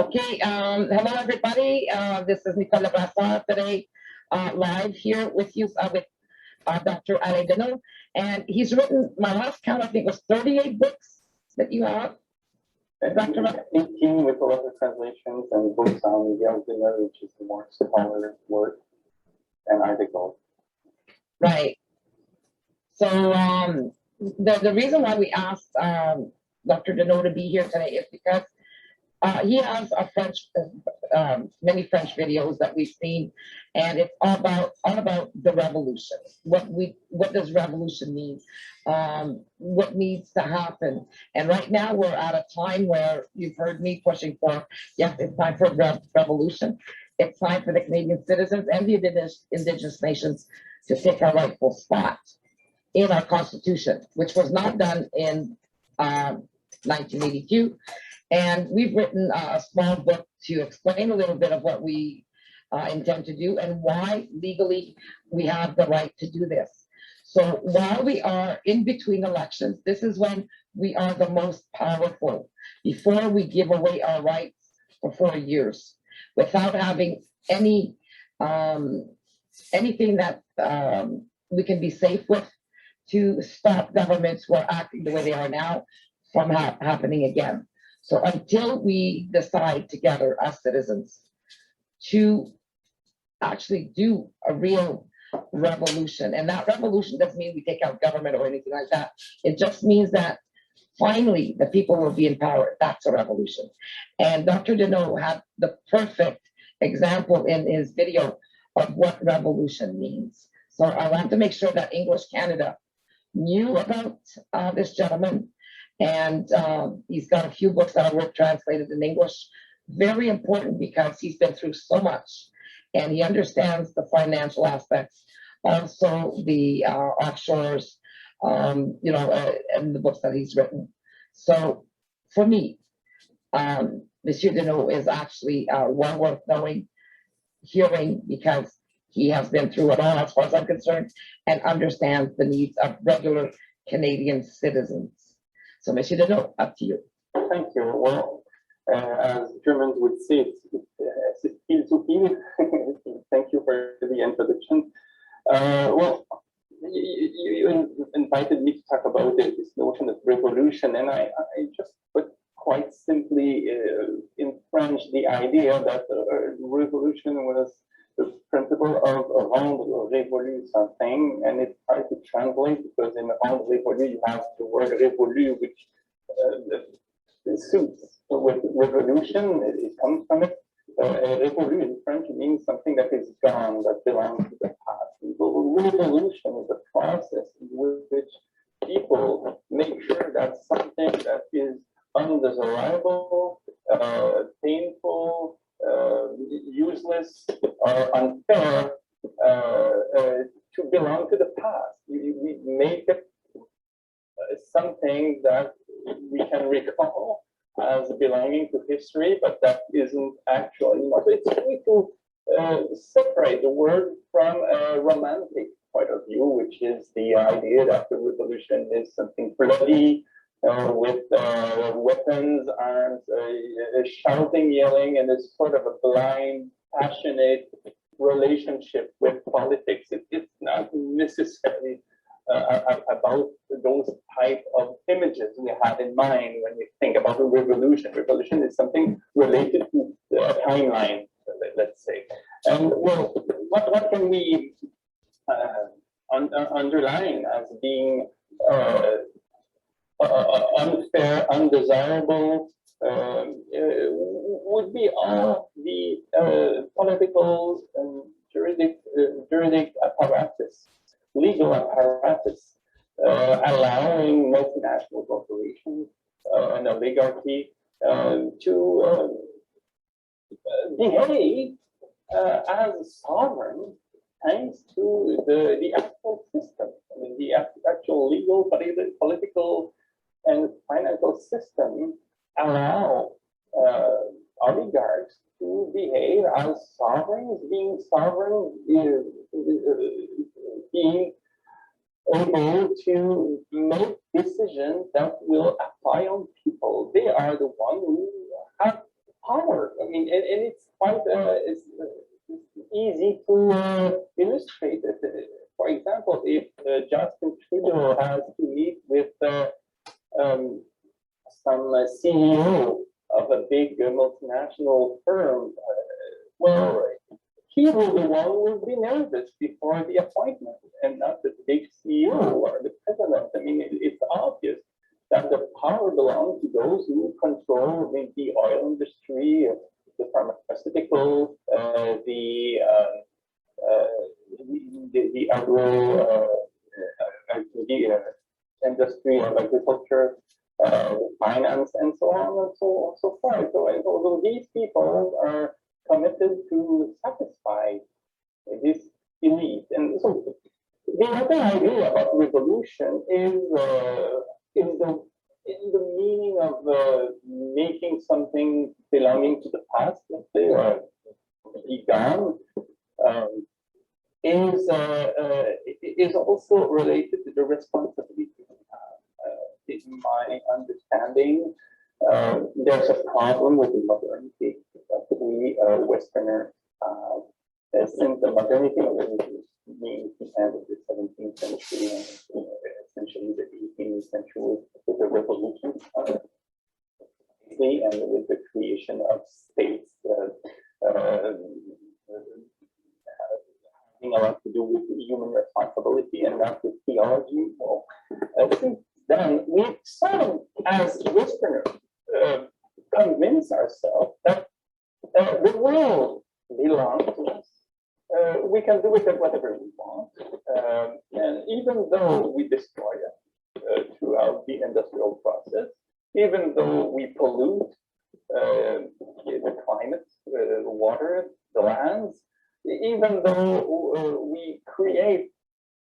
Okay, hello everybody. This is Nicole Lebrasseur today, live here with you with Dr. Alain Deneault, and he's written, my last count I think was 38 books that you have. Dr. 18 with a lot of translations and books on the which is the more smaller work and articles. Right. So the reason why we asked Dr. Deneault to be here today is because he has a many French videos that we've seen, and it's all about the revolution. What does revolution mean? What needs to happen? And right now we're at a time where you've heard me pushing for, yes, it's time for revolution. It's time for the Canadian citizens and the Indigenous nations to take our rightful spot in our Constitution, which was not done in 1982. And we've written a small book to explain a little bit of what we intend to do and why legally we have the right to do this. So while we are in between elections, this is when we are the most powerful, before we give away our rights for 4 years without having any anything that we can be safe with to stop governments who are acting the way they are now from happening again. So until we decide together as citizens to actually do a real revolution, and that revolution doesn't mean we take out government or anything like that. It just means that finally the people will be empowered. That's a revolution. And Dr. Deneault had the perfect example in his video of what revolution means. So I want to make sure that English Canada knew about this gentleman. And he's got a few books that are translated in English. Very important because he's been through so much and he understands the financial aspects, also the offshores, you know, and the books that he's written. So for me, Monsieur Deneault is actually well worth knowing, hearing, because he has been through it all as far as I'm concerned and understands the needs of regular Canadian citizens. So, Monsieur Deneault, up to you. Thank you. Well, as Germans would say, it's philosophie. Thank you for the introduction. Well, you invited me to talk about this notion of revolution, and I just put quite simply in French the idea that revolution was the principle of rendre révolu something, and it's hard to translate because in rendre révolu you have the word révolu, which suits with revolution. It comes from it. Révolu in French means something that is gone, that belongs to the past. Revolution is a process in which people make sure that something that is undesirable, painful, useless or unfair to belong to the past. We make it something that we can recall as belonging to history, but that isn't actually much. It's a way to separate the word from a romantic point of view, which is the idea that the revolution is something bloody, with weapons, arms, shouting, yelling, and this sort of a blind, passionate relationship with politics. It's not necessarily about those type of images we have in mind when we think about a revolution. Revolution is something related to a timeline, let's say. And well, what can we underline as being unfair, undesirable, would be all the political and juridic apparatus, legal apparatus, allowing multinational corporations and oligarchy to behave as sovereign, thanks to the actual system. I mean, the actual legal, political, and financial system allow oligarchs to behave as sovereigns, being sovereign, being able to make decisions that will apply on people. They are the ones who have power. I mean, and it's quite it's easy to illustrate it. For example, if Justin Trudeau has to meet with some CEO of a big multinational firm, well, he will be one who will be nervous before the appointment, and not the big CEO or the president. I mean, it's obvious that the power belongs to those who control the oil industry, the pharmaceutical, the agro industry of agriculture, finance, and so on and so forth. So these people are committed to satisfy this elite. And so the other idea about revolution is the meaning of making something belonging to the past, let's say, or be gone, is also related to the responsibility. In my understanding, there's a problem with the modernity that we Westerners have. Since the modernity means the end of the 17th century and essentially the 18th century with the revolution, and with the creation of states, having a lot to do with human responsibility and not with theology. Well, since then, we sort of, as Westerners, convince ourselves that the world belongs to us. We can do with it whatever we want. And even though we destroy it throughout the industrial process, even though we pollute the climate, the water, the lands, even though we create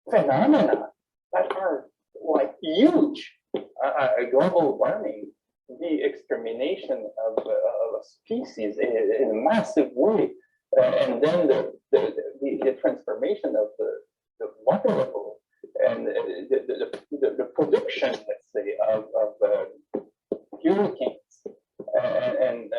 phenomena that are like huge, global warming, the extermination of a species in a massive way, and then the transformation of the water level, and the production, let's say, of hurricanes, and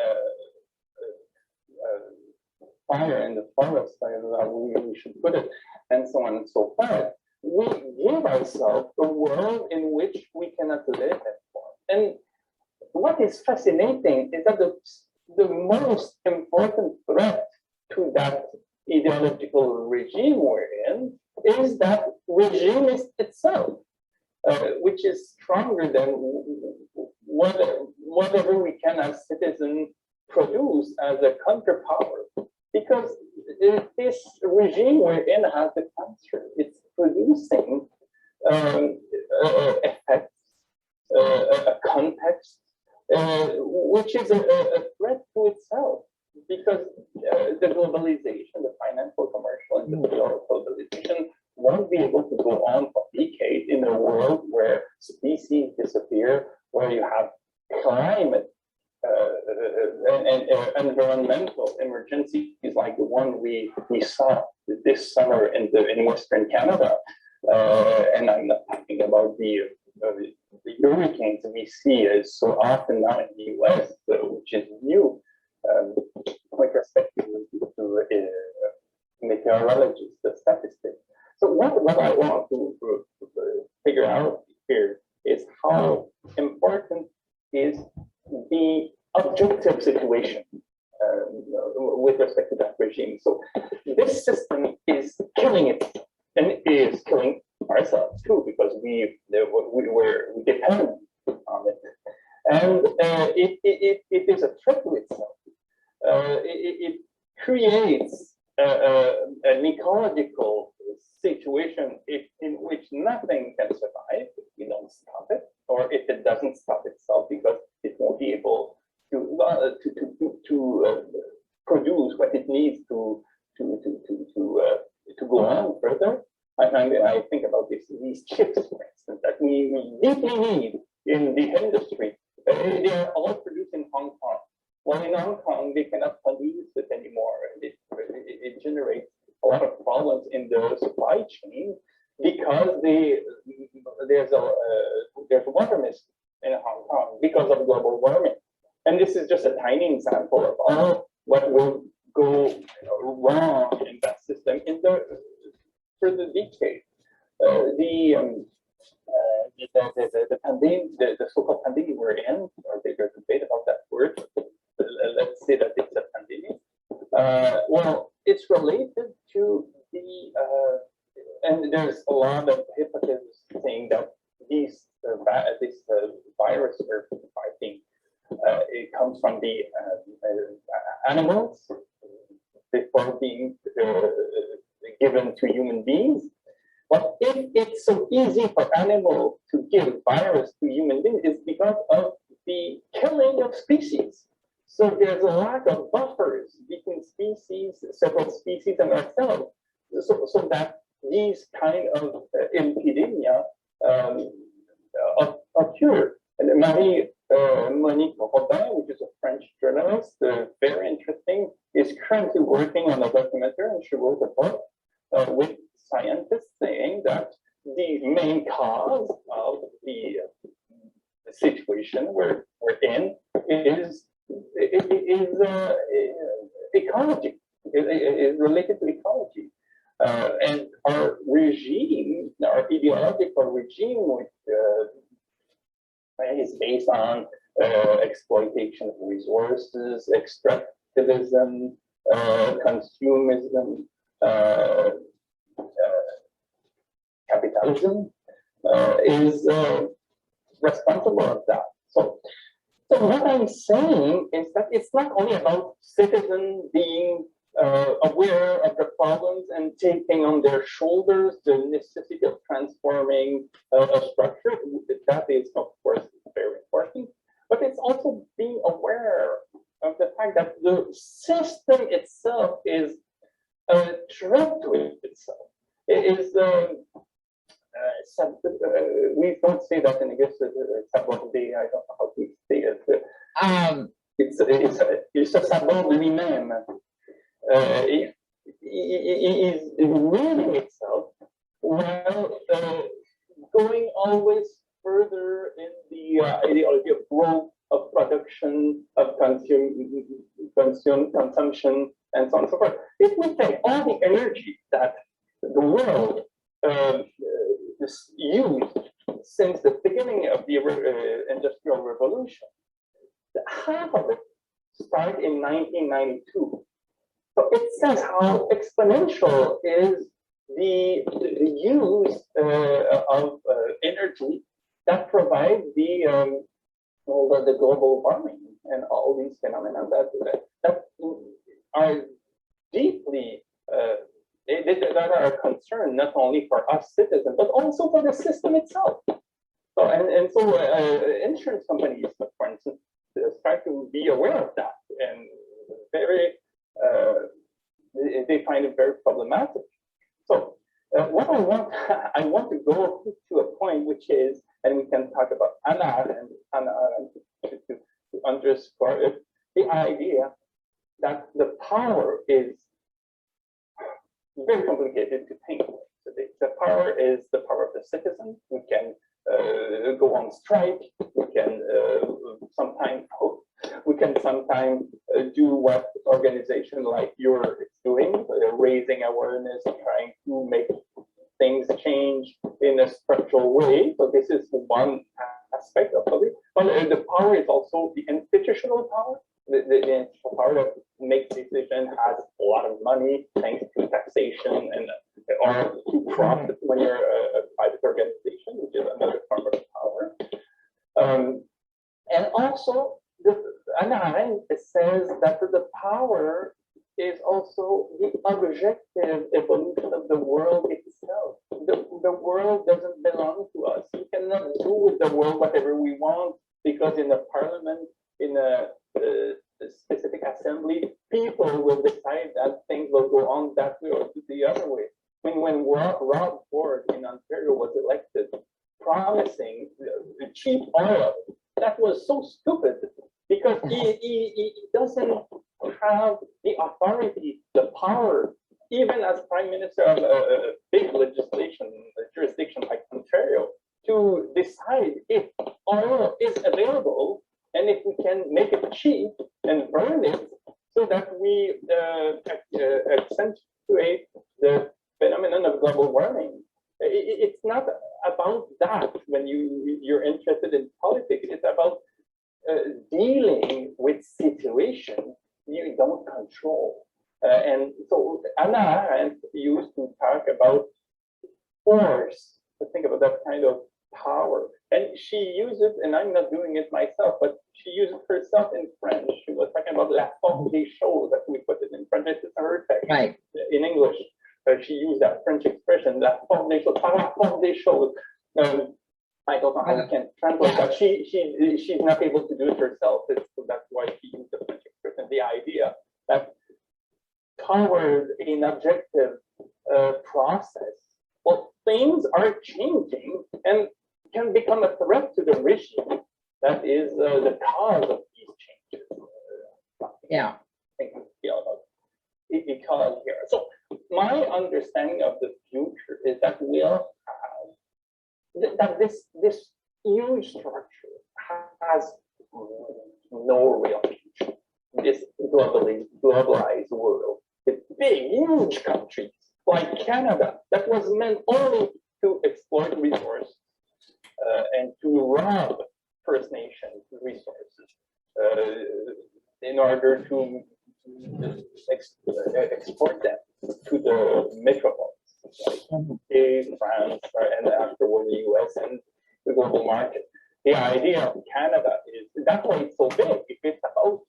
fire in the forest, we should put it, and so on and so forth. We give ourselves a world in which we cannot live anymore. And what is fascinating is that the most important threat to that ideological regime we're in is that regime itself, which is stronger than whatever we can as citizens produce as a counterpower. Because this regime we're in has the cancer. It's producing effects, a context, which is a threat to itself. Because the globalization, the financial, commercial, and industrial globalization won't be able to go on for decades in a world where species disappear, where you have climate and environmental emergencies like the one we saw this summer in Western Canada. And I'm not talking about the hurricanes we see so often now in the US, which is new. With respect to meteorologists, the statistics. So what I want to figure out here is how important is the objective situation with respect to that regime. So this system is killing it, and is killing ourselves too, because we depend on it, and it is a threat to itself. It creates an ecological situation in which nothing can survive if we don't stop it, or if it doesn't stop itself, because it won't be able to produce what it needs to go on further. I think about these chips, for instance, that we deeply need in the industry. They are all produced in Hong Kong. Well, in Hong Kong, they cannot produce it anymore. It generates a lot of problems in the supply chain because there's water mist in Hong Kong because of global warming. And this is just a tiny example of all what will go wrong in that system in for the decade. The pandemic, the so-called pandemic we're in, or there's a debate about that word. Let's say that it's a pandemic. Well, it's related to the, and there's a lot of hypotheses saying that this virus we're fighting, it comes from the animals before being given to human beings. But if it's so easy for animals to give virus to human beings, it's because of the killing of species. So there's a lack of buffers between species, several species, and ourselves, so that these kind of epidemia occur. And Monique Robin, which is a French journalist, very interesting, is currently working on a documentary, and she wrote a book with scientists saying that the main cause of the situation we're in is ecology. It is related to ecology. And our regime, our ideological regime, which is based on exploitation of resources, extractivism, consumerism, capitalism, is responsible of that. So what I'm saying is that it's not only about citizens being aware of the problems and taking on their shoulders the necessity of transforming a structure. That is, of course, very important. But it's also being aware of the fact that the system itself is a threat to itself. It is, we don't say that in English, sabordé, I don't know how to say it. It's a sabord lui-même. It is ruining itself while going always further in the ideology of growth, of production, of consumption, and so on and so forth. If we take all the energy that the world used since the beginning of the Industrial Revolution, half of it started in 1992. So it says how exponential is the use of energy that provides the global warming and all these phenomena that are deeply that are a concern not only for us citizens but also for the system itself. So so insurance companies, for instance, start to be aware of that and very. They find it very problematic. So what I want to go to a point which is, and we can talk about Anna to underscore it, the idea that the power is very complicated to think. So the power is the power of the citizen. We can go on strike. We can sometimes vote. We can sometimes do what organization like yours is doing, raising awareness, trying to make things change in a structural way. So this is one aspect of it. But the power is also the institutional power. The institutional power that makes decisions has a lot of money thanks to taxation and or to profit when you're a private organization, which is another form of power. And also, Anna Arendt says that the power is also the objective evolution of the world itself. The world doesn't belong to us. We cannot do with the world whatever we want, because in a parliament, in a specific assembly, people will decide that things will go on that way or the other way. When Rob Ford in Ontario was elected, promising cheap oil, that was so stupid, because he doesn't have the authority, the power, even as Prime Minister of a big legislation, a jurisdiction like Ontario, to decide if oil is available and if we can make it cheap and burn it so that we accentuate the phenomenon of global warming. It's not about that when you're interested in politics. It's about dealing with situations you don't control. And so Anna Arendt used to talk about force, to think about that kind of power. And she uses, and I'm not doing it myself, but she uses herself in French. She was talking about la force des choses, that we put it in French. This is her text. Right. In English. She used that French expression, la force des choses, par la force des choses. I don't know how we can translate that. She's not able to do it herself. So that's why she used the French expression. The idea that toward an objective process, well, things are changing and can become a threat to the regime that is the cause of these changes. Yeah. I think we feel about it because here. So my understanding of the future is that we'll have that this huge structure has no real future. This globalized world with big, huge countries like Canada that was meant only to exploit resources and to rob First Nations resources in order to export them to the metropolis, like UK, France, and afterward the US and the global market. The idea of Canada is that's why it's so big. It's about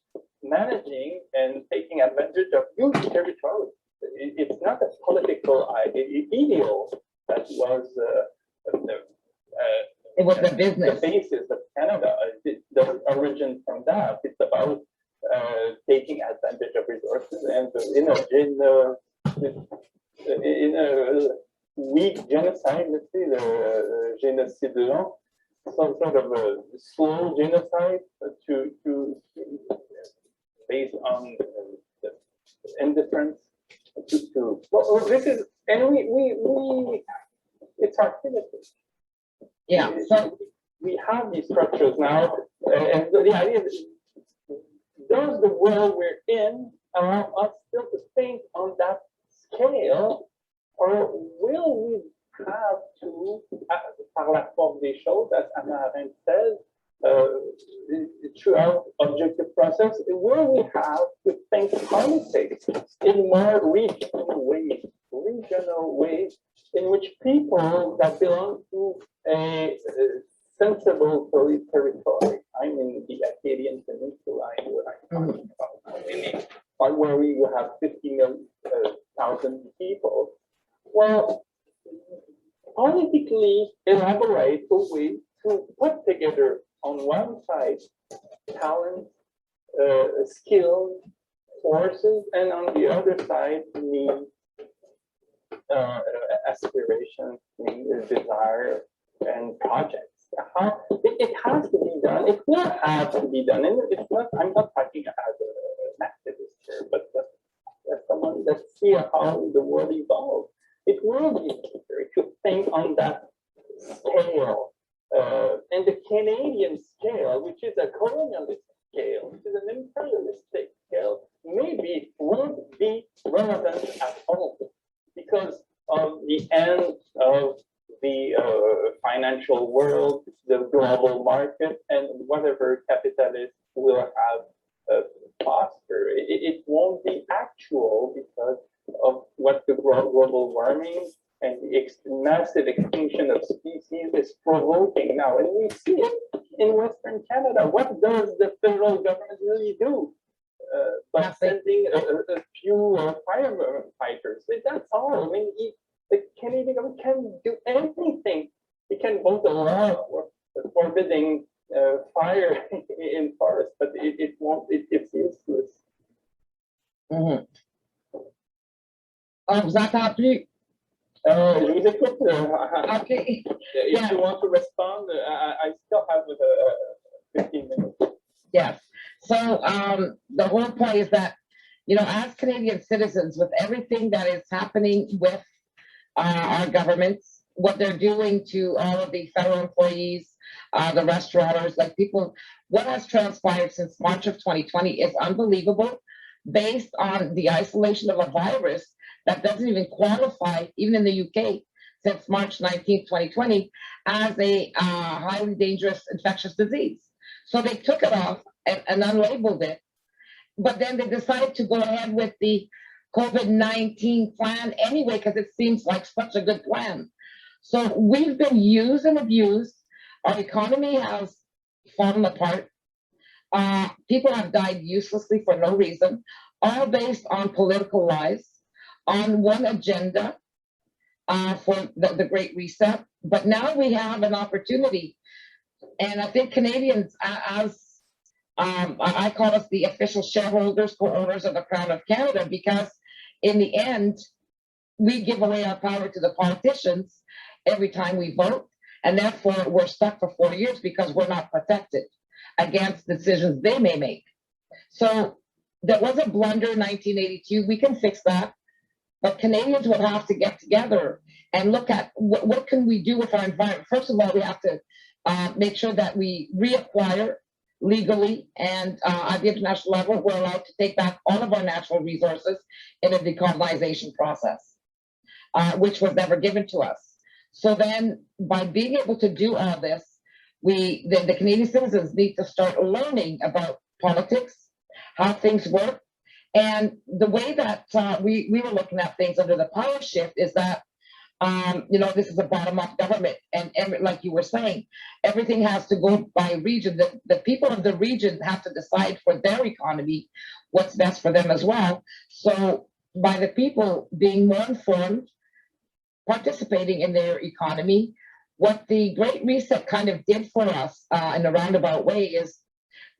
managing and taking advantage of huge territory. It's not a political ideal that was it was the business. The basis of Canada. It doesn't origin from that. It's about taking advantage of resources and in a weak genocide, let's say the génocide long, some sort of a slow genocide to based on the indifference well, this is, and we it's our activity. Yeah. So we have these structures now, and the idea is, does the world we're in allow us still to think on that scale, or will we have to, par la force des choses, as Anna Arendt says, throughout objective process, will we have to think politics in more regional ways, in which people that belong to a sensible territory, I'm in the Acadian Peninsula, where we will have 50,000 people. Well, politically elaborate a way to put together on one side talent, skill, forces, and on the other side needs, aspirations, desire, and projects. It has to be done. It will have to be done. And it's not, I'm not talking as an activist here, but as someone that sees how the world evolves. It will be necessary to think on that scale. And the Canadian scale, which is a colonialist scale, which is an imperialistic scale, maybe won't be relevant at all because of the end of the financial world, the global market, and whatever capitalists will have foster. It won't be actual because of what the global warming and the massive extinction of species is provoking now. And we see it in Western Canada. What does the federal government really do? By sending a few firefighters. That's all. I mean, the Canadian government can do anything. It can vote a law for forbidding fire in forests, but it won't. It's useless. Mm-hmm. Vous entends plus? Je vous écoute. Okay. If you want to respond, I still have 15 minutes. Yes. So the whole point is that, you know, as Canadian citizens, with everything that is happening with our governments, what they're doing to all of the federal employees, the restaurateurs, like people, what has transpired since March of 2020 is unbelievable, based on the isolation of a virus that doesn't even qualify, even in the UK, since March 19th, 2020, as a highly dangerous infectious disease. So they took it off and unlabeled it, but then they decided to go ahead with the COVID-19 plan anyway, because it seems like such a good plan. So we've been used and abused. Our economy has fallen apart. People have died uselessly for no reason, all based on political lies, on one agenda for the Great Reset. But now we have an opportunity. And I think Canadians, as I call us the official shareholders, co-owners of the Crown of Canada, because in the end, we give away our power to the politicians every time we vote. And therefore, we're stuck for 4 years because we're not protected against decisions they may make. So there was a blunder in 1982. We can fix that. But Canadians would have to get together and look at what can we do with our environment. First of all, we have to make sure that we reacquire legally and at the international level, we're allowed to take back all of our natural resources in a decolonization process, which was never given to us. So then by being able to do all this, the Canadian citizens need to start learning about politics, how things work. And the way that we were looking at things under the power shift is that, this is a bottom-up government. And like you were saying, everything has to go by region. The people of the region have to decide for their economy what's best for them as well. So by the people being more informed, participating in their economy, what the Great Reset kind of did for us in a roundabout way is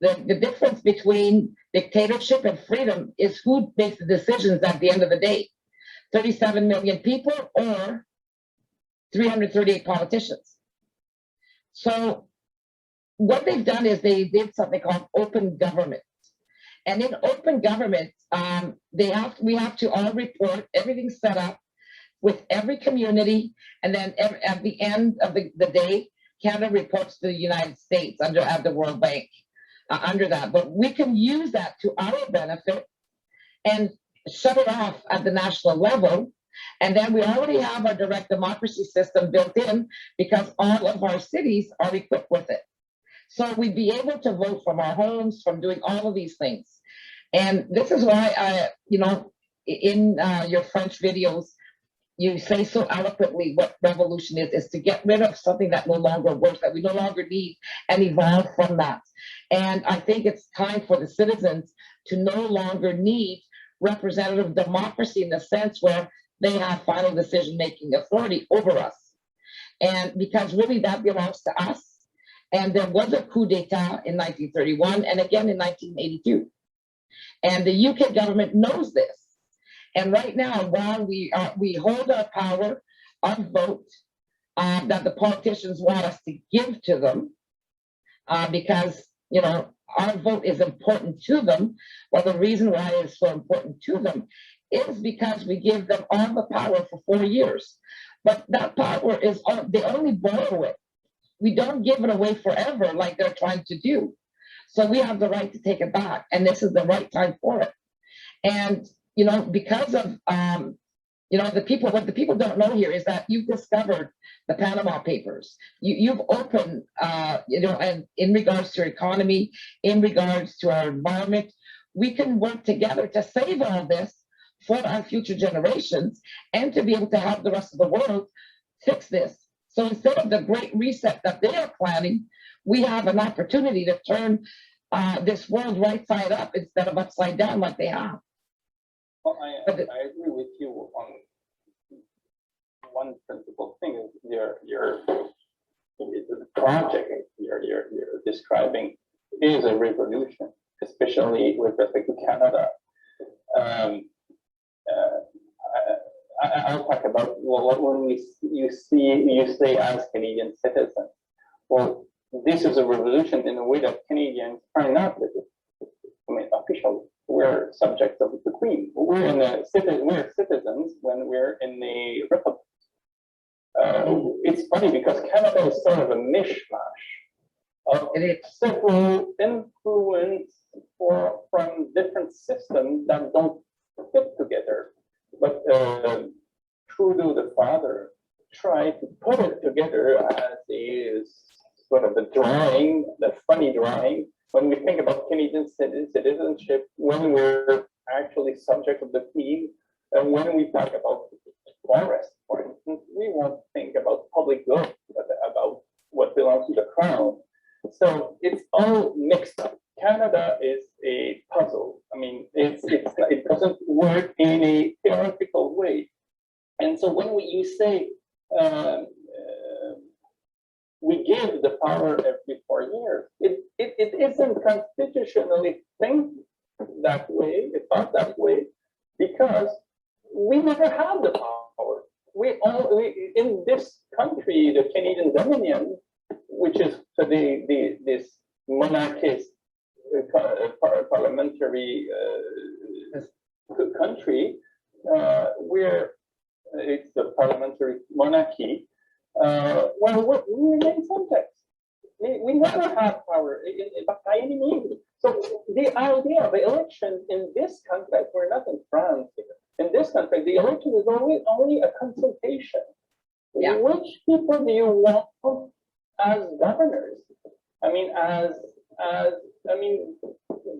the difference between dictatorship and freedom is who makes the decisions at the end of the day. 37 million people or 338 politicians. So what they've done is they did something called open government. And in open government, we have to all report, everything's set up with every community, and then at the end of the day, Canada reports to the United States at the World Bank under that. But we can use that to our benefit and shut it off at the national level. And then we already have our direct democracy system built in because all of our cities are equipped with it. So we'd be able to vote from our homes, from doing all of these things. And this is why in your French videos, you say so eloquently what revolution is to get rid of something that no longer works, that we no longer need, and evolve from that. And I think it's time for the citizens to no longer need representative democracy in the sense where they have final decision-making authority over us. And because really that belongs to us. And there was a coup d'etat in 1931 and again in 1982. And the UK government knows this. And right now, while we hold our power, our vote, that the politicians want us to give to them, because our vote is important to them. Well, the reason why it is so important to them is because we give them all the power for 4 years. But that power is they only borrow it. We don't give it away forever like they're trying to do. So we have the right to take it back, and this is the right time for it. And because of what the people don't know here is that you've discovered the Panama Papers. You've opened, and in regards to our economy, in regards to our environment, we can work together to save all this for our future generations and to be able to help the rest of the world fix this. So instead of the Great Reset that they are planning, we have an opportunity to turn this world right side up instead of upside down like they have. Well, I agree with you on one principal thing. Is the project you're describing is a revolution, especially with respect to Canada. I'll talk about when you say as Canadian citizens. Well, this is a revolution in a way that Canadians are not officially. We're subjects of the Queen. We're citizens when we're in the Republic. It's funny because Canada is sort of a mishmash of It is. several influence from different systems that don't fit together. But Trudeau, the father, tried to put it together as a sort of a drawing, the funny drawing. When we think about Canadian citizenship, when we're actually subject of the Queen, and when we talk about forest, for instance, we won't think about public good, but about what belongs to the Crown. So it's all mixed up. Canada is a puzzle. I mean, it doesn't work in a theoretical way. And so when you say we give the power every 4 years, it isn't constitutionally think that way, it's not that way, because we never had the power. We in this country, the Canadian Dominion, which is this monarchist parliamentary country, where it's the parliamentary monarchy. Well, we remain subjects. We never have power by any means. So the idea of the election in this country, we're not in France here. In this country, the election is only a consultation. Yeah. Which people do you want as governors? I mean,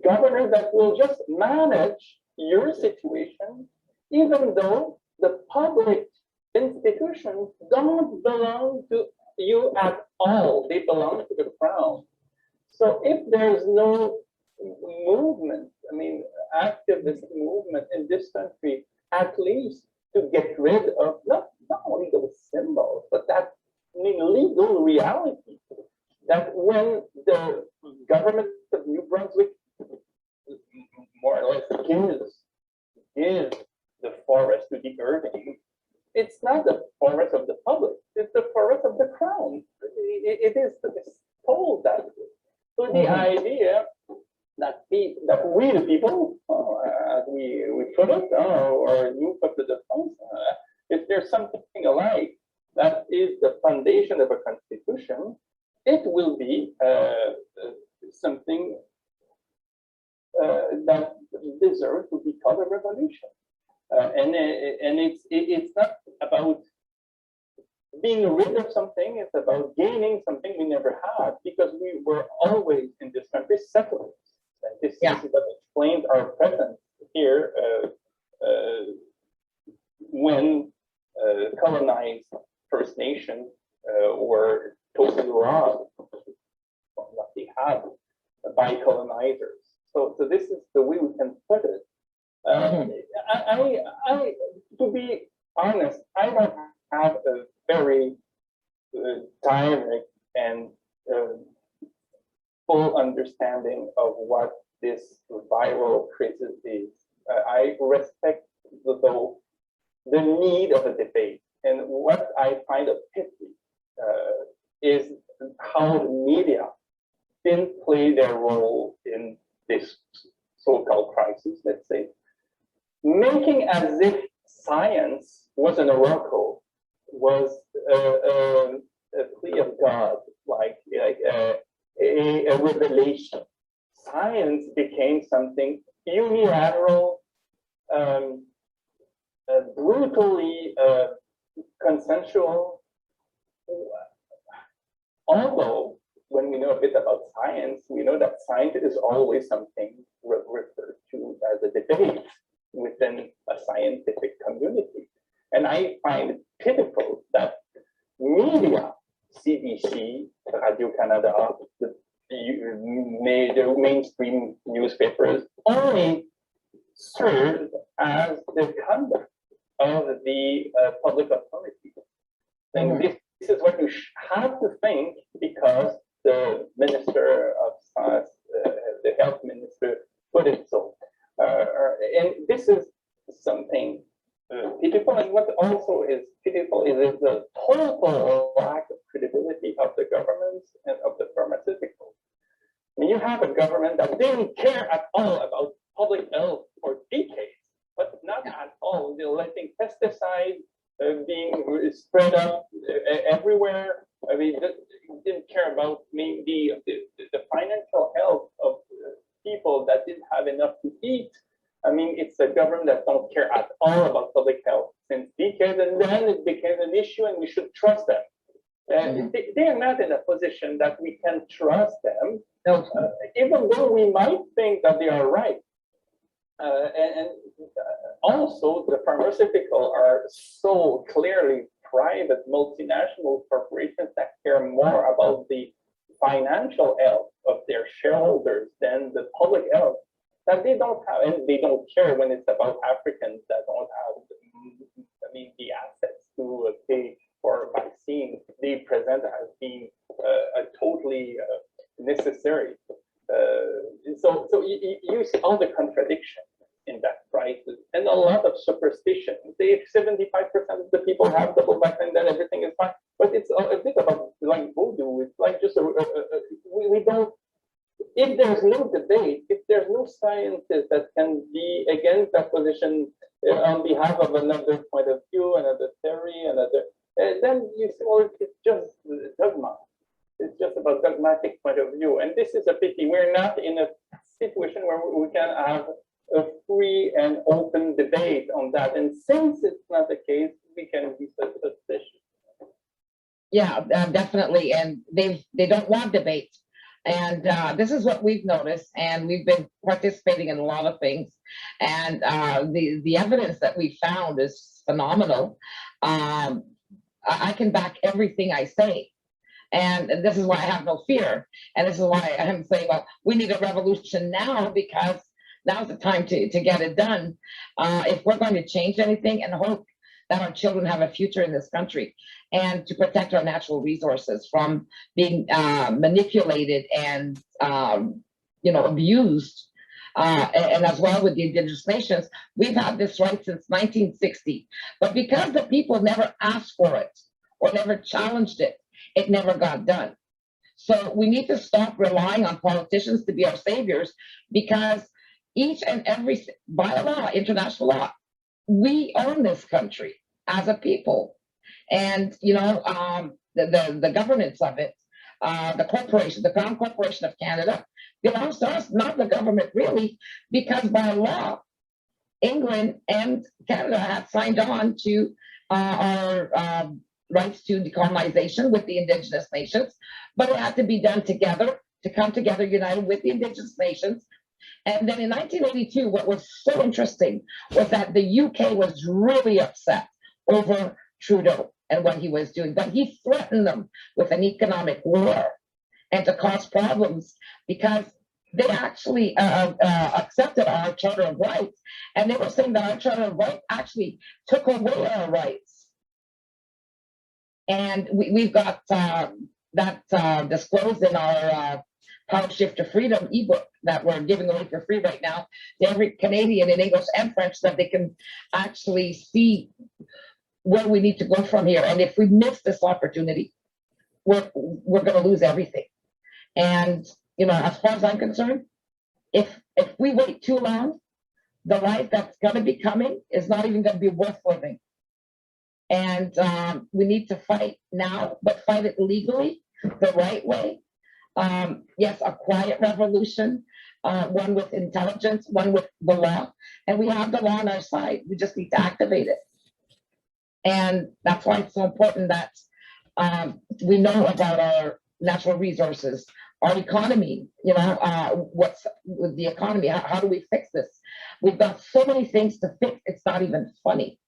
governors that will just manage your situation, even though the public institutions don't belong to you at all. They belong to the Crown. So if there's no movement, I mean, activist movement in this country, at least to get rid of not only those symbols, but that legal reality that when the government of New Brunswick more or less gives the forest to the Irving, it's not the forest of the public, it's the forest of the Crown. It is told that way. So the idea that we the people, as we put it, or you put the defense, if there's something alike that is the foundation of a constitution, it will be something that deserves to be called a revolution. And it's not about being rid of something, it's about gaining something we never had, because we were always in this country settlers. And this is what explains our presence here when colonized First Nations were totally robbed from what they had by colonizers. So this is the way we can put it. To be honest, I don't have a very direct and full understanding of what this viral crisis is. I respect the need of a debate, and what I find a pity is how the media didn't play their role in this so-called crisis, let's say, making as if science was an oracle, was a plea of God, like a revelation. Science became something unilateral, brutally consensual. Although, when we know a bit about science, we know that science is always something referred to as a debate within a scientific community. And I find it pitiful that media, CBC, Radio-Canada, the mainstream newspapers only serve as the conduct of the public authority. And this is what you have to think, because the Minister of Science, the Health Minister, put it so. And this is something pitiful. And what also is pitiful is the total lack of credibility of the governments and of the pharmaceuticals. When you have a government that didn't care at all about public health for decades, but not at all, they're letting pesticides being spread out everywhere. I mean, didn't care about maybe the I mean, it's a government that don't care at all about public health since decades, and then it became an issue, and we should trust them. They are not in a position that we can trust them, even though we might think that they are right. And also, the pharmaceutical are so clearly private multinational corporations that care more about the financial health of their shareholders than the public health, that they don't have, and they don't care when it's about Africans that don't have, I mean, the assets to pay for vaccine. They present as being totally necessary. So you see all the contradiction in that, right? And a lot of superstition. Say 75% of the people have double vaccine, then everything is fine. But it's a bit about like voodoo. It's like just we don't. If there's no debate, if there's no scientist that can be against that position on behalf of another point of view, another theory, another, then you say, well, it's just dogma. It's just about dogmatic point of view. And this is a pity. We're not in a situation where we can have a free and open debate on that. And since it's not the case, we can be suspicious. Yeah, definitely. And they don't want debate. And this is what we've noticed, and we've been participating in a lot of things. And the evidence that we found is phenomenal. I can back everything I say. And this is why I have no fear. And this is why I'm saying, well, we need a revolution now, because now's the time to get it done. If we're going to change anything and hope that our children have a future in this country, and to protect our natural resources from being manipulated and abused, and as well with the indigenous nations, we've had this right since 1960. But because the people never asked for it or never challenged it, it never got done. So we need to stop relying on politicians to be our saviors, because each and every, by law, international law, we own this country as a people. And the governance of it, the corporation, the Crown Corporation of Canada, belongs to us, not the government really, because by law, England and Canada have signed on to our rights to decolonization with the indigenous nations, but it had to be done together, to come together united with the indigenous nations. And then in 1982, what was so interesting was that the UK was really upset over Trudeau and what he was doing, but he threatened them with an economic war and to cause problems, because they actually accepted our Charter of Rights, and they were saying that our Charter of Rights actually took away our rights. And we've got that disclosed in our Power Shift to Freedom ebook that we're giving away for free right now to every Canadian in English and French, so that they can actually see where we need to go from here. And if we miss this opportunity, we're going to lose everything. And as far as I'm concerned, if we wait too long, the life that's going to be coming is not even going to be worth living. And we need to fight now, but fight it legally, the right way. Yes, a quiet revolution, one with intelligence, one with the law. And we have the law on our side. We just need to activate it. And that's why it's so important that we know about our natural resources, our economy, what's with the economy, how do we fix this? We've got so many things to fix, it's not even funny.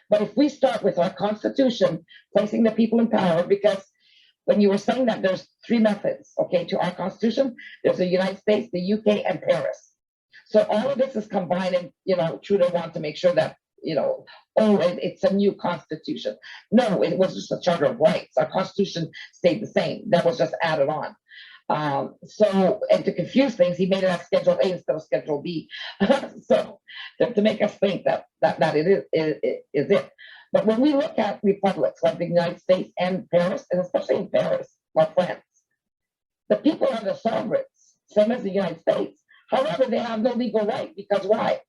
But if we start with our Constitution, placing the people in power, because when you were saying that there's three methods, okay, to our Constitution, there's the United States, the UK, and Paris. So all of this is combined, and, Trudeau wants to make sure that, it's a new Constitution. No, it was just a Charter of Rights. Our Constitution stayed the same. That was just added on. And to confuse things, he made it as Schedule A instead of Schedule B. So to make us think that it is it. But when we look at republics like the United States and Paris, and especially in Paris, or France, the people are the sovereigns, same as the United States. However, they have no legal right, because why?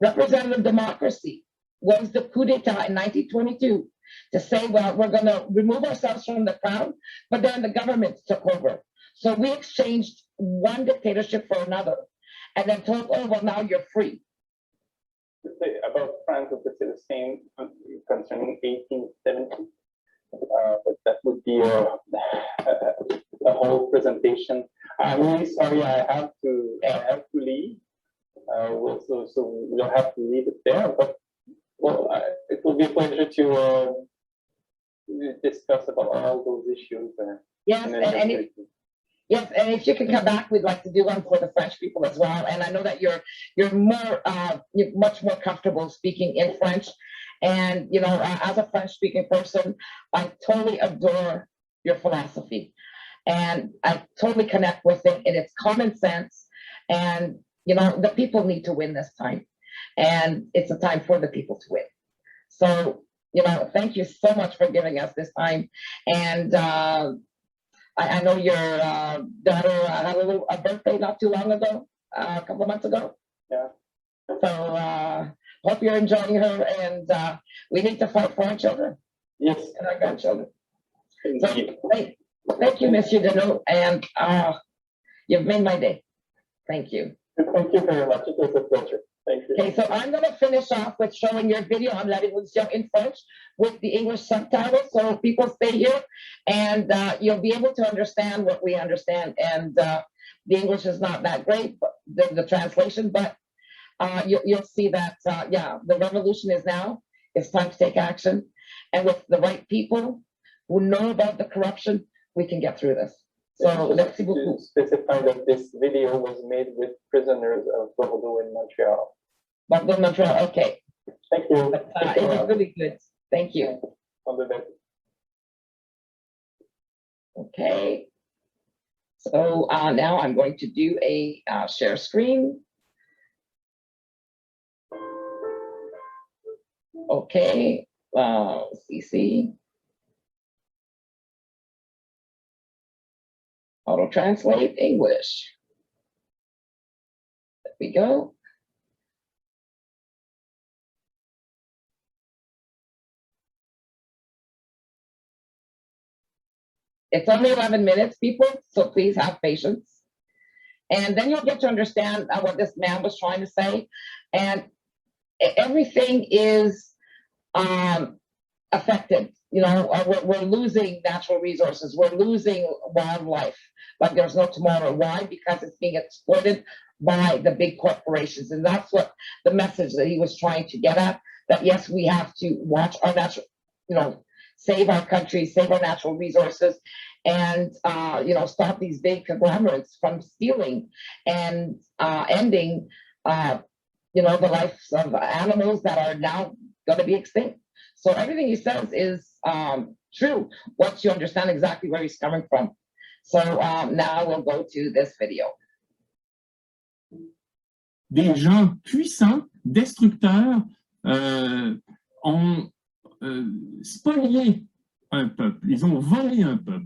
Representative democracy was the coup d'etat in 1922 to say, well, we're going to remove ourselves from the crown, but then the government took over. So we exchanged one dictatorship for another. and then told, oh, well, now you're free. About France, I would say the same concerning 1870. But that would be a whole presentation. I'm really sorry, I have to leave. So we'll have to leave it there. But well, it will be a pleasure to discuss about all those issues. Yes, and if you can come back, we'd like to do one for the French people as well. And I know that you're much more comfortable speaking in French. And you know, as a French-speaking person, I totally adore your philosophy, and I totally connect with it. And it's common sense. And you know, the people need to win this time, and it's a time for the people to win. So you know, thank you so much for giving us this time. And I know your daughter had a birthday not too long ago, a couple of months ago. Yeah. So hope you're enjoying her, and we need to fight for our children. Yes. And our grandchildren. Thank you. Thank you, Monsieur Deneault, and you've made my day. Thank you. Thank you very much. It was a pleasure. Thank you. Okay, so I'm going to finish off with showing your video on La Révolution in French with the English subtitles. So people stay here, and you'll be able to understand what we understand. And the English is not that great, but the translation, but you'll see that, yeah, the revolution is now. It's time to take action. And with the right people who know about the corruption, we can get through this. So let's see. To specify that this video was made with prisoners of Bordeaux in Montreal. Bordeaux, Montreal, okay. Thank you. But, it was really good. Thank you. On the best. Okay. So now I'm going to do a share screen. Okay. CC. Auto translate English. There we go. It's only 11 minutes, people, so please have patience. And then you'll get to understand what this man was trying to say. And everything is affected. You know, we're losing natural resources. We're losing wildlife. Like there's no tomorrow. Why? Because it's being exploited by the big corporations. And that's what the message that he was trying to get at, that yes, we have to watch our natural, you know, save our country, save our natural resources, and you know, stop these big conglomerates from stealing and ending you know, the lives of animals that are now going to be extinct. So everything he says is true once you understand exactly where he's coming from. So now we'll go to this video. Des gens puissants, destructeurs, ont spolié un peuple, ils ont volé un peuple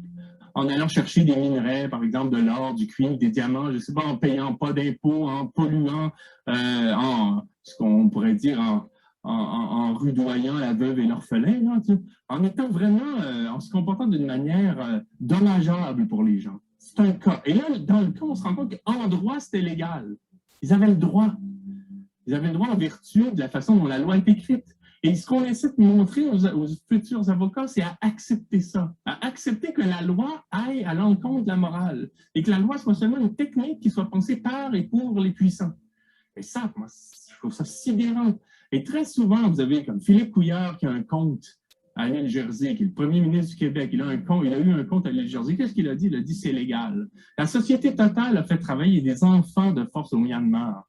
en allant chercher des minerais, par exemple de l'or, du cuivre, des diamants, je ne sais pas, en payant pas d'impôts, en polluant, en ce qu'on pourrait dire en rudoyant la veuve et l'orphelin, en étant vraiment, en se comportant d'une manière dommageable pour les gens. C'est un cas. Et là, dans le cas, on se rend compte qu'en droit, c'était légal. Ils avaient le droit. Ils avaient le droit en vertu de la façon dont la loi est écrite. Et ce qu'on essaie de montrer aux futurs avocats, c'est à accepter ça, à accepter que la loi aille à l'encontre de la morale et que la loi soit seulement une technique qui soit pensée par et pour les puissants. Et ça, moi, je trouve ça sidérant. Et très souvent, vous avez comme Philippe Couillard qui a un compte à l'île Jersey, qui est le premier ministre du Québec. Il a eu un compte à l'île Jersey. Qu'est-ce qu'il a dit? Il a dit c'est légal. La société totale a fait travailler des enfants de force au Myanmar.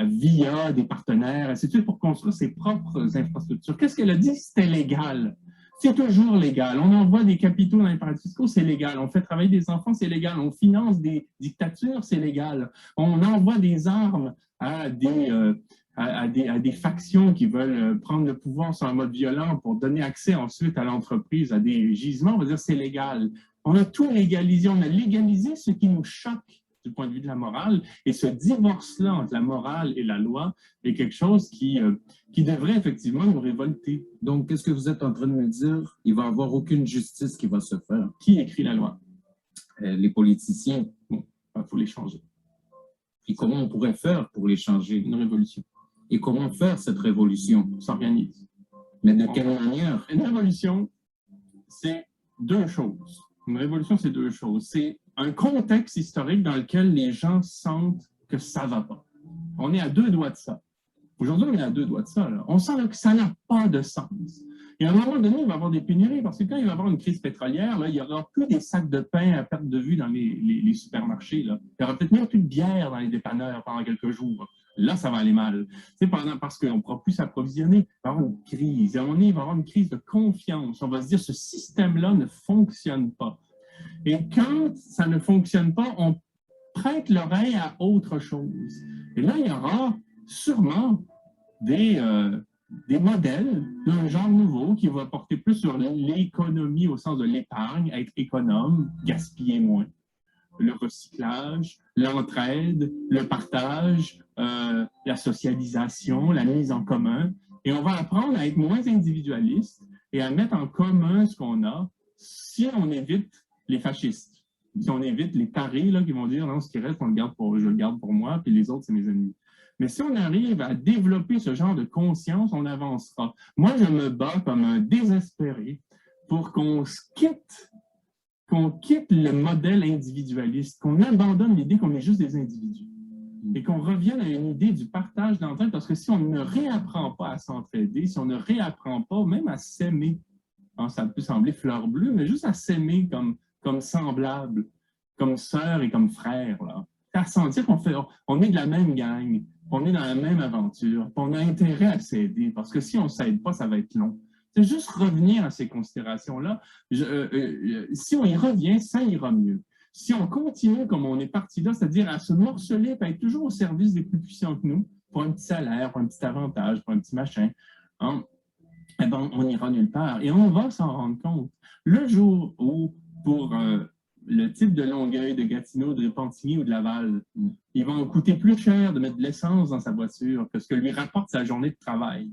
Via des partenaires, ainsi de suite, pour construire ses propres infrastructures. Qu'est-ce qu'elle a dit? C'était légal. C'est toujours légal. On envoie des capitaux dans les paradis fiscaux, c'est légal. On fait travailler des enfants, c'est légal. On finance des dictatures, c'est légal. On envoie des armes à des factions qui veulent prendre le pouvoir sur un mode violent pour donner accès ensuite à l'entreprise, à des gisements. On va dire c'est légal. On a tout légalisé. On a légalisé ce qui nous choque du point de vue de la morale, et ce divorce-là entre la morale et la loi est quelque chose qui devrait effectivement nous révolter. Donc, qu'est-ce que vous êtes en train de me dire? Il va n'y avoir aucune justice qui va se faire. Qui écrit la loi? Les politiciens. Bon, il faut les changer. Et comment on pourrait faire pour les changer? Une révolution. Et comment faire cette révolution? On s'organise. Mais de quelle manière? Une révolution, c'est deux choses. Une révolution, c'est deux choses. C'est un contexte historique dans lequel les gens sentent que ça ne va pas. On est à deux doigts de ça. Aujourd'hui, on est à deux doigts de ça. Là. On sent là, que ça n'a pas de sens. Et à un moment donné, il va y avoir des pénuries, parce que quand il va y avoir une crise pétrolière, là, il n'y aura plus des sacs de pain à perte de vue dans les supermarchés. Là. Il n'y aura peut-être même plus de bière dans les dépanneurs pendant quelques jours. Là, ça va aller mal. Parce qu'on ne pourra plus s'approvisionner. Il va y avoir une crise. Et à un moment donné, il va y avoir une crise de confiance. On va se dire, ce système-là ne fonctionne pas. Et quand ça ne fonctionne pas, on prête l'oreille à autre chose. Et là, il y aura sûrement des modèles d'un genre nouveau qui va porter plus sur l'économie au sens de l'épargne, être économe, gaspiller moins. Le recyclage, l'entraide, le partage, la socialisation, la mise en commun. Et on va apprendre à être moins individualiste et à mettre en commun ce qu'on a si on évite les fascistes, si on évite les tarés là, qui vont dire non, ce qui reste, je le garde pour moi, puis les autres, c'est mes ennemis. Mais si on arrive à développer ce genre de conscience, on avancera. Moi, je me bats comme un désespéré pour qu'on quitte le modèle individualiste, qu'on abandonne l'idée qu'on est juste des individus et qu'on revienne à une idée du partage d'entraide, parce que si on ne réapprend pas à s'entraider, si on ne réapprend pas même à s'aimer, ça peut sembler fleur bleue, mais juste à s'aimer comme semblable, comme sœur et comme frère, là. À sentir qu'on est de la même gang, qu'on est dans la même aventure, qu'on a intérêt à s'aider, parce que si on ne s'aide pas, ça va être long. C'est juste revenir à ces considérations-là. Si on y revient, ça ira mieux. Si on continue comme on est parti là, c'est-à-dire à se morceler, à être toujours au service des plus puissants que nous, pour un petit salaire, pour un petit avantage, pour un petit machin, hein, eh ben, on n'ira nulle part. Et on va s'en rendre compte. Le jour où, pour le type de Longueuil, de Gatineau, de Pentigny ou de Laval, il va en coûter plus cher de mettre de l'essence dans sa voiture que ce que lui rapporte sa journée de travail.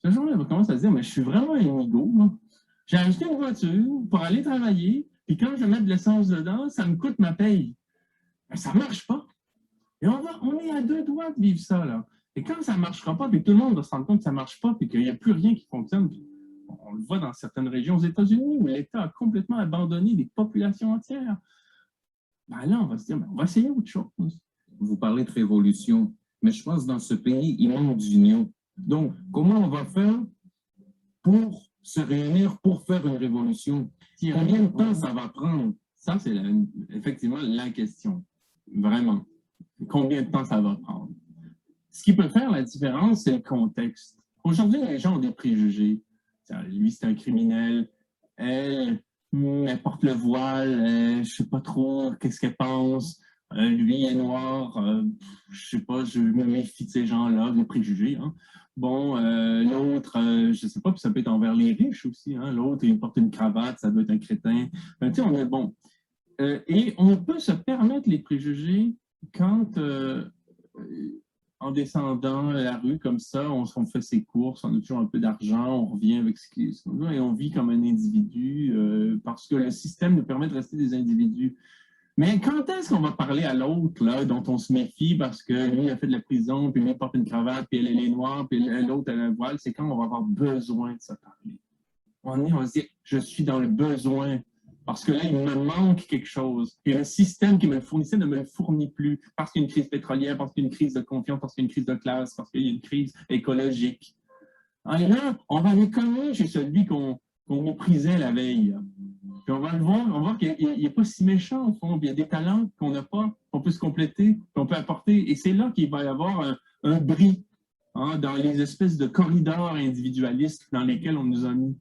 Ce jour-là, il va commencer à se dire, mais je suis vraiment un inigo, moi. J'ai acheté une voiture pour aller travailler, puis quand je mets de l'essence dedans, ça me coûte ma paye. Mais ça ne marche pas. Et on est à deux doigts de vivre ça, là. Et quand ça ne marchera pas, puis tout le monde va se rendre compte que ça ne marche pas, puis qu'il n'y a plus rien qui fonctionne, on le voit dans certaines régions aux États-Unis où l'État a complètement abandonné des populations entières. Ben là, on va se dire, on va essayer autre chose. Vous parlez de révolution, mais je pense que dans ce pays, il manque d'union. Donc, comment on va faire pour se réunir pour faire une révolution? Combien de temps ça va prendre? Ça, c'est effectivement la question. Vraiment. Combien de temps ça va prendre? Ce qui peut faire la différence, c'est le contexte. Aujourd'hui, les gens ont des préjugés. Lui, c'est un criminel. Elle porte le voile. Je ne sais pas trop qu'est-ce qu'elle pense. Lui est noir. Je ne sais pas, je me méfie de ces gens-là, des préjugés. Hein. Bon, l'autre, je ne sais pas, puis ça peut être envers les riches aussi. Hein. L'autre, il porte une cravate, ça doit être un crétin. Tu sais, on est bon. Et on peut se permettre les préjugés quand, en descendant la rue comme ça, on fait ses courses, on a toujours un peu d'argent, on revient avec ce qu'on a et on vit comme un individu parce que le système nous permet de rester des individus. Mais quand est-ce qu'on va parler à l'autre, là, dont on se méfie parce que lui a fait de la prison, puis lui il porte une cravate, puis elle est noire, puis l'autre elle a un voile, c'est quand on va avoir besoin de se parler. On va se dire, je suis dans le besoin, parce que là, il me manque quelque chose. Et le système qui me le fournissait ne me le fournit plus, parce qu'il y a une crise pétrolière, parce qu'il y a une crise de confiance, parce qu'il y a une crise de classe, parce qu'il y a une crise écologique. Et là, on va aller cogner chez celui qu'on méprisait la veille. Puis on va le voir, on va voir qu'il n'est pas si méchant au fond, puis il y a des talents qu'on n'a pas, qu'on peut se compléter, qu'on peut apporter. Et c'est là qu'il va y avoir un bris dans les espèces de corridors individualistes dans lesquels on nous a mis.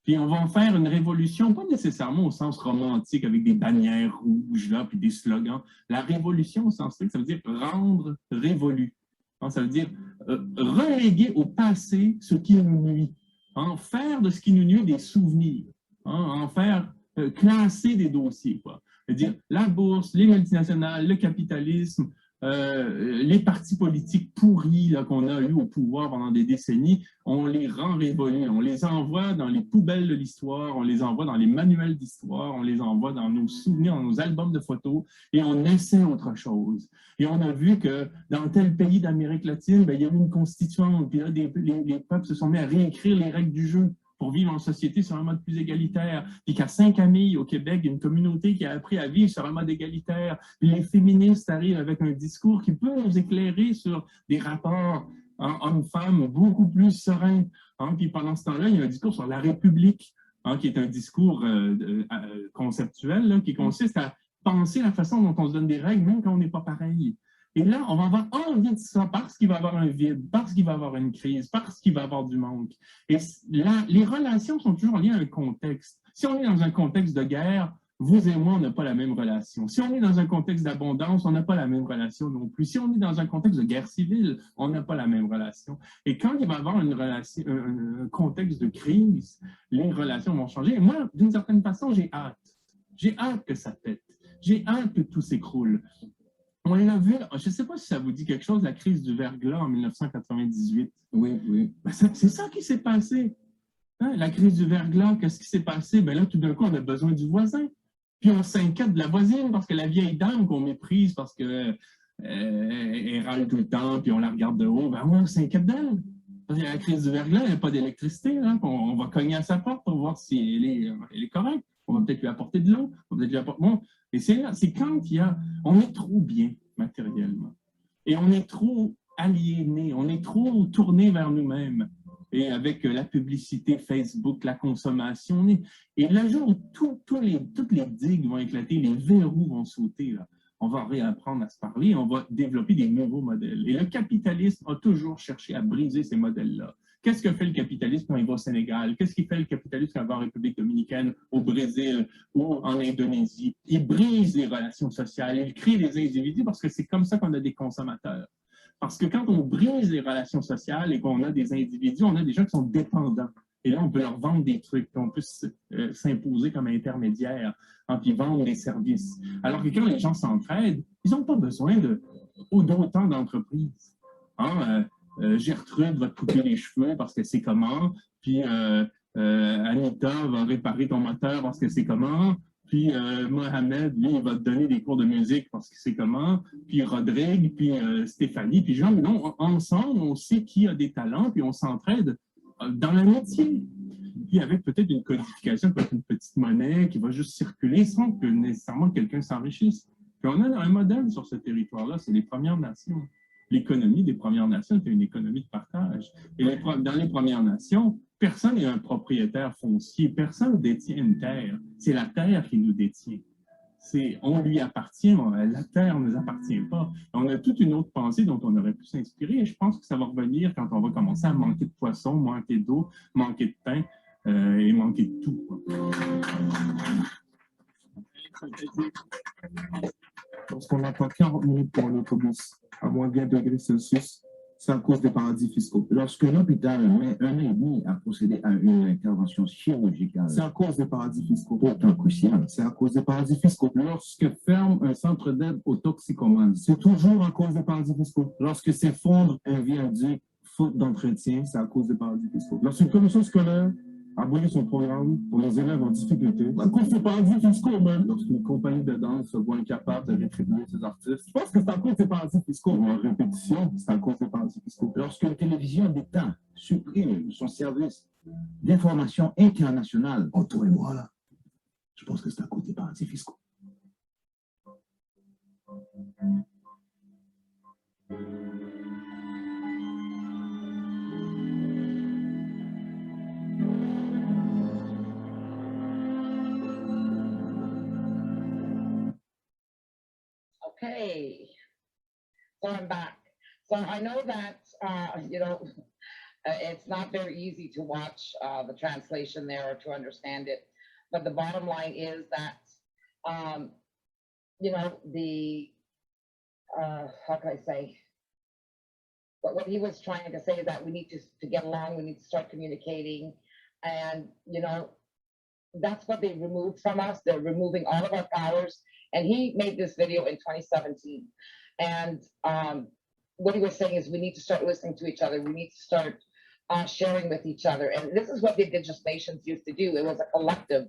Puis on va en faire une révolution, pas nécessairement au sens romantique avec des bannières rouges, là, puis des slogans. La révolution au sens strict, ça veut dire rendre révolu. Ça veut dire reléguer au passé ce qui nous nuit. Faire de ce qui nous nuit des souvenirs. En faire classer des dossiers. Quoi. C'est-à-dire la bourse, les multinationales, le capitalisme, les partis politiques pourris qu'on a eu au pouvoir pendant des décennies, on les rend révolus, on les envoie dans les poubelles de l'histoire, on les envoie dans les manuels d'histoire, on les envoie dans nos souvenirs, dans nos albums de photos, et on essaie autre chose. Et on a vu que dans tel pays d'Amérique latine, ben, il y a eu une constituante, puis là, les peuples se sont mis à réécrire les règles du jeu pour vivre en société sur un mode plus égalitaire, puis qu'à Saint-Camille, au Québec, il y a une communauté qui a appris à vivre sur un mode égalitaire, puis les féministes arrivent avec un discours qui peut nous éclairer sur des rapports hommes-femmes beaucoup plus sereins. Puis pendant ce temps-là, il y a un discours sur la République, qui est un discours conceptuel, là, qui consiste à penser la façon dont on se donne des règles, même quand on n'est pas pareil. Et là, on va avoir envie de ça parce qu'il va y avoir un vide, parce qu'il va y avoir une crise, parce qu'il va y avoir du manque. Et là, les relations sont toujours liées à un contexte. Si on est dans un contexte de guerre, vous et moi, on n'a pas la même relation. Si on est dans un contexte d'abondance, on n'a pas la même relation non plus. Si on est dans un contexte de guerre civile, on n'a pas la même relation. Et quand il va y avoir une relation, un contexte de crise, les relations vont changer. Et moi, d'une certaine façon, j'ai hâte. J'ai hâte que ça pète. J'ai hâte que tout s'écroule. On l'a vu, je ne sais pas si ça vous dit quelque chose, la crise du verglas en 1998. Oui, oui. Ben, c'est ça qui s'est passé. Hein? La crise du verglas, qu'est-ce qui s'est passé? Ben là, tout d'un coup, on a besoin du voisin. Puis on s'inquiète de la voisine parce que la vieille dame qu'on méprise parce qu'elle râle tout le temps, puis on la regarde de haut, ben ouais, on s'inquiète d'elle. Parce qu'il y a la crise du verglas, il n'y a pas d'électricité. Hein? On va cogner à sa porte pour voir si elle est correcte. On va peut-être lui apporter de l'eau. Bon. Et c'est là, c'est quand on est trop bien matériellement. Et on est trop aliéné, on est trop tourné vers nous-mêmes. Et avec la publicité, Facebook, la consommation. Et le jour où toutes les digues vont éclater, les verrous vont sauter, là, on va réapprendre à se parler, on va développer des nouveaux modèles. Et le capitalisme a toujours cherché à briser ces modèles-là. Qu'est-ce que fait le capitalisme quand il va au Sénégal? Qu'est-ce qu'il fait le capitalisme quand il va en République dominicaine, au Brésil ou en Indonésie? Il brise les relations sociales, il crée des individus parce que c'est comme ça qu'on a des consommateurs. Parce que quand on brise les relations sociales et qu'on a des individus, on a des gens qui sont dépendants. Et là, on peut leur vendre des trucs, on peut s'imposer comme intermédiaire, puis vendre des services. Alors que quand les gens s'entraident, ils n'ont pas besoin d'autant d'entreprises. Gertrude va te couper les cheveux parce que c'est comment, puis Anita va réparer ton moteur parce que c'est comment, puis Mohamed, lui, il va te donner des cours de musique parce que c'est comment, puis Rodrigue, puis Stéphanie, puis Jean, non, ensemble, on sait qui a des talents, puis on s'entraide dans l'amitié. Puis avec peut-être une codification, peut-être une petite monnaie qui va juste circuler sans que nécessairement quelqu'un s'enrichisse. Puis on a un modèle sur ce territoire-là, c'est les Premières Nations. L'économie des Premières Nations, c'est une économie de partage. Et dans les Premières Nations, personne n'est un propriétaire foncier, personne ne détient une terre. C'est la terre qui nous détient. On lui appartient, la terre ne nous appartient pas. On a toute une autre pensée dont on aurait pu s'inspirer et je pense que ça va revenir quand on va commencer à manquer de poissons, manquer d'eau, manquer de pain et manquer de tout. Lorsqu'on attend 40 minutes pour un autobus à moins de 1 degré Celsius, c'est à cause des paradis fiscaux. Lorsque l'hôpital met 1 an et demi à procéder à une intervention chirurgicale, C'est à cause des paradis fiscaux. pourtant cruciale, C'est à cause des paradis fiscaux. Lorsque ferme un centre d'aide aux toxicomanes, C'est toujours à cause des paradis fiscaux. lorsque s'effondre un viaduc faute d'entretien, C'est à cause des paradis fiscaux. Lorsqu'une commission scolaire abolit son programme pour les élèves en difficulté, à cause des paradis fiscaux, même. lorsqu'une compagnie de danse se voit incapable de rétribuer ses artistes, Je pense que c'est à cause des paradis fiscaux. Ou en répétition, c'est à cause des paradis fiscaux. lorsqu'une télévision d'État supprime son service d'information internationale, Autour et moi, là, je pense que c'est à cause des paradis fiscaux. Okay, so I'm back. So I know that, it's not very easy to watch the translation there or to understand it. But the bottom line is that, how can I say? But what he was trying to say is that we need to get along, we need to start communicating. And, that's what they removed from us. They're removing all of our powers. And he made this video in 2017. And what he was saying is we need to start listening to each other. We need to start sharing with each other. And this is what the Indigenous nations used to do. It was a collective,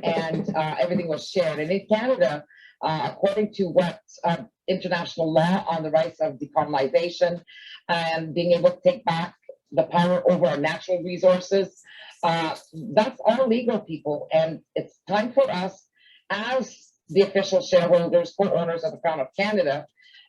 and everything was shared. And in Canada, according to what international law on the rights of decolonization and being able to take back the power over our natural resources, that's all legal, people. And it's time for us, as the official shareholders, co-owners of the Crown of Canada,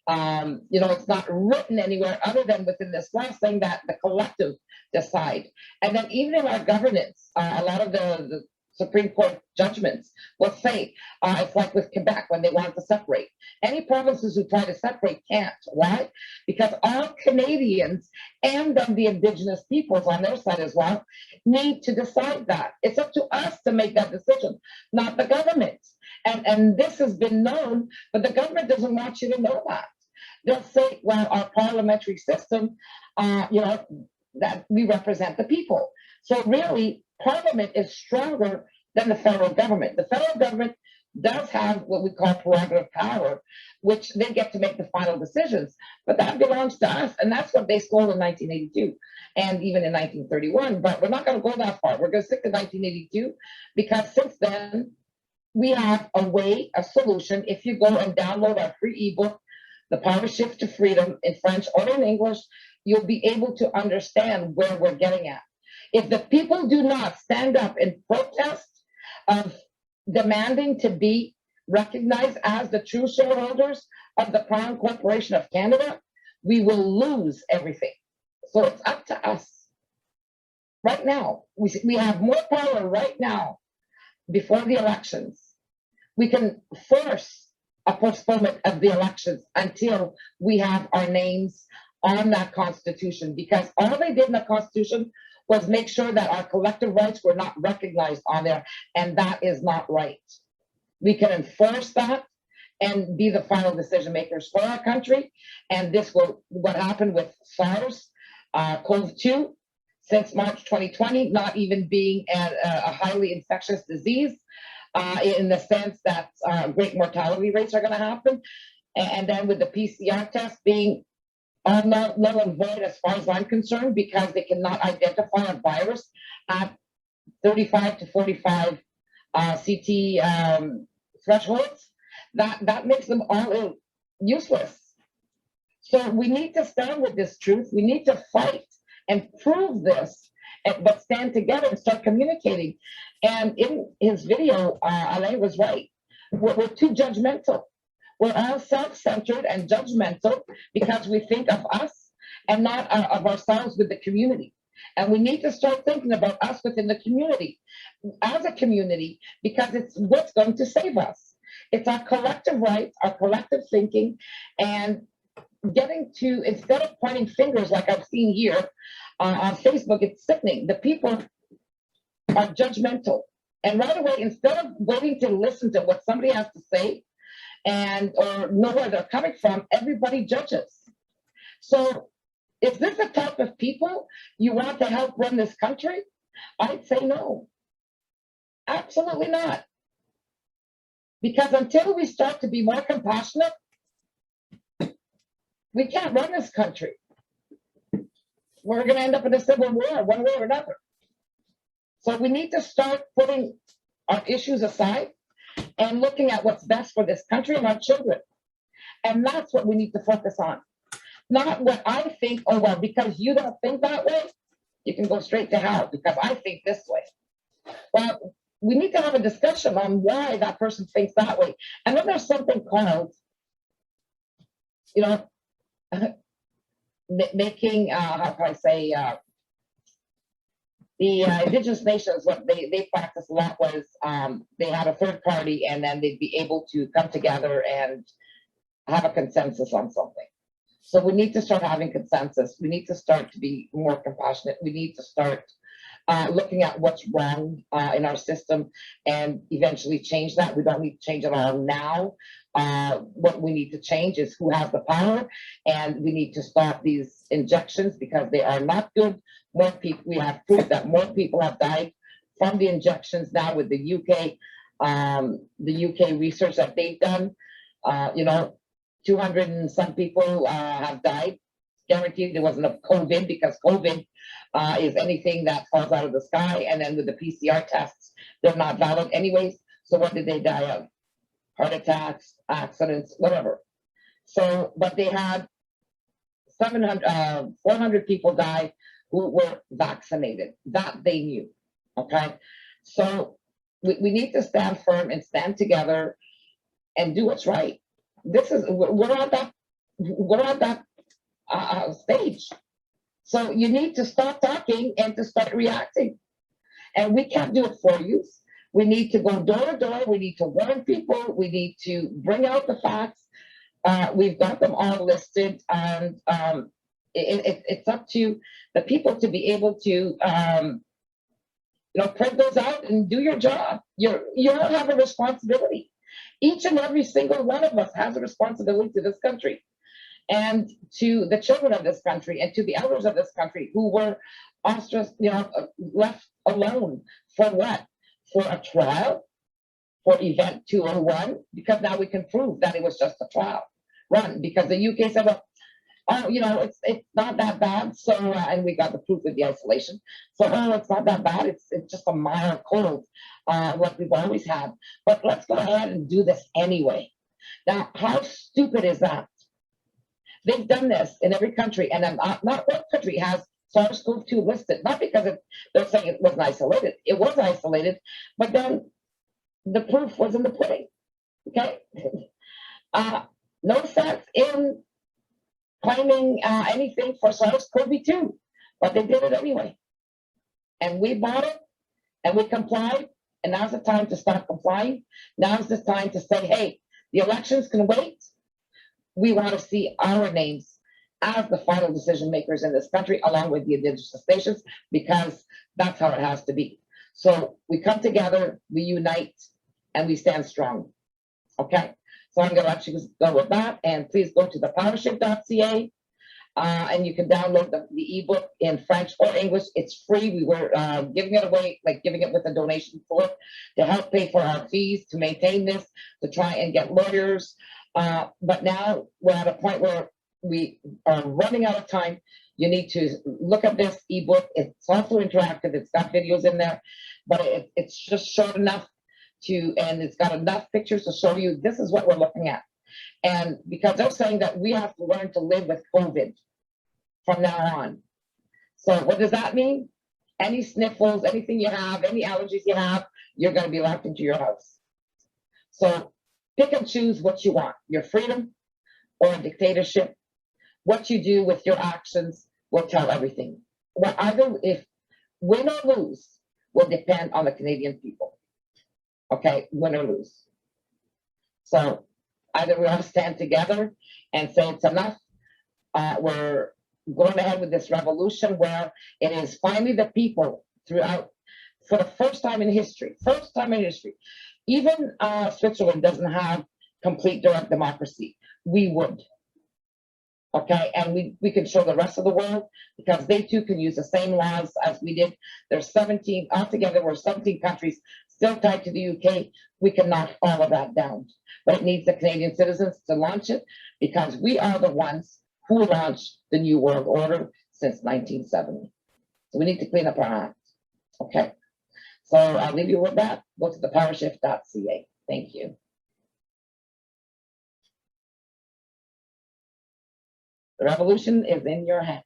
you know, it's not written anywhere other than within this law saying that the collective decide. And then even in our governance, a lot of the Supreme Court judgments will say, it's like with Quebec when they wanted to separate. Any provinces who try to separate can't. Why? Because all Canadians and then the Indigenous peoples on their side as well need to decide that. It's up to us to make that decision, not the government. And this has been known, but the government doesn't want you to know that. They'll say, well, our parliamentary system, you know, that we represent the people. So really, Parliament is stronger than the federal government. The federal government does have what we call prerogative power, which they get to make the final decisions, but that belongs to us, and that's what they stole in 1982 and even in 1931. But we're not going to go that far. We're going to stick to 1982 because since then we have a way, a solution. If you go and download our free ebook, The Power Shift to Freedom, in French or in English, you'll be able to understand where we're getting at. If the people do not stand up in protest of demanding to be recognized as the true shareholders of the Crown Corporation of Canada, we will lose everything. So it's up to us. Right now, we have more power right now before the elections. We can force a postponement of the elections until we have our names on that Constitution, because all they did in the Constitution was make sure that our collective rights were not recognized on there, and that is not right. We can enforce that and be the final decision makers for our country, and this will, what happened with SARS, CoV-2, since March 2020, not even being a highly infectious disease, in the sense that great mortality rates are going to happen, and then with the PCR test being null and void as far as I'm concerned, because they cannot identify a virus at 35 to 45 CT thresholds. That makes them all useless. So we need to stand with this truth. We need to fight and prove this, but stand together and start communicating. And in his video, Alain was right. We're too judgmental. We're all self-centered and judgmental because we think of us and not of ourselves with the community. And we need to start thinking about us within the community, as a community, because it's what's going to save us. It's our collective rights, our collective thinking, and getting to, instead of pointing fingers like I've seen here on Facebook, it's sickening. The people are judgmental. And right away, instead of waiting to listen to what somebody has to say, and or know where they're coming from, everybody judges. So is this the type of people you want to help run this country? I'd say no. Absolutely not. Because until we start to be more compassionate, we can't run this country. We're going to end up in a civil war one way or another. So we need to start putting our issues aside and looking at what's best for this country and our children. And that's what we need to focus on. Not what I think, oh, well, because you don't think that way, you can go straight to hell because I think this way. Well, we need to have a discussion on why that person thinks that way. And then there's something called, you know, making, how can I say, the Indigenous nations, what they practiced a lot was they had a third party, and then they'd be able to come together and have a consensus on something. So we need to start having consensus. We need to start to be more compassionate. We need to start looking at what's wrong in our system and eventually change that. We don't need to change it all now. What we need to change is who has the power, and we need to stop these injections because they are not good. More people, we have proof that more people have died from the injections now with the UK research that they've done. You know, 200 and some people have died. Guaranteed it wasn't a COVID, because COVID is anything that falls out of the sky, and then with the PCR tests, they're not valid anyways. So what did they die of? Heart attacks, accidents, whatever. So, but they had 400 people die who were vaccinated. That they knew. Okay, so we need to stand firm and stand together and do what's right. This is we're at that stage. So you need to stop talking and to start reacting. And we can't do it for you. We need to go door to door. We need to warn people. We need to bring out the facts. We've got them all listed, and it's up to the people to be able to print those out and do your job. You all have a responsibility. Each and every single one of us has a responsibility to this country, and to the children of this country, and to the elders of this country who were left alone for what? For a trial, for Event 201, because now we can prove that it was just a trial run, because the UK said, well, oh, it's not that bad. So, and we got the proof with the isolation. So, oh, it's not that bad. It's just a mild cold, what we've always had. But let's go ahead and do this anyway. Now, how stupid is that? They've done this in every country, and not one country has SARS-CoV-2 listed, not because they're saying it wasn't isolated. It was isolated, but then the proof was in the pudding. Okay? No sense in claiming anything for SARS-CoV-2, but they did it anyway. And we bought it, and we complied, and now's the time to stop complying. Now's the time to say, hey, the elections can wait. We want to see our names as the final decision makers in this country, along with the indigenous nations, because that's how it has to be. So we come together, we unite, and we stand strong. Okay? So I'm going to let you go with that, and please go to the PowerShift.ca, and you can download the ebook in French or English. It's free. We were giving it away, like giving it with a donation for to help pay for our fees to maintain this, to try and get lawyers. But now we're at a point where we are running out of time. You need to look at this ebook. It's also interactive. It's got videos in there, but it's just short enough and it's got enough pictures to show you this is what we're looking at. And because they're saying that we have to learn to live with COVID from now on. So what does that mean? Any sniffles, anything you have, any allergies you have, you're going to be locked into your house. So pick and choose what you want, your freedom or a dictatorship. What you do with your actions will tell everything. Well, either if win or lose will depend on the Canadian people. Okay, win or lose. So either we all stand together and say it's enough. We're going ahead with this revolution where it is finally the people throughout, for the first time in history, even Switzerland doesn't have complete direct democracy. We would. Okay, and we can show the rest of the world, because they too can use the same laws as we did. There's 17, altogether we're 17 countries still tied to the UK. We can knock all of that down. But it needs the Canadian citizens to launch it, because we are the ones who launched the New World Order since 1970. So we need to clean up our act. Okay, so I'll leave you with that. Go to the PowerShift.ca. Thank you. The revolution is in your hands.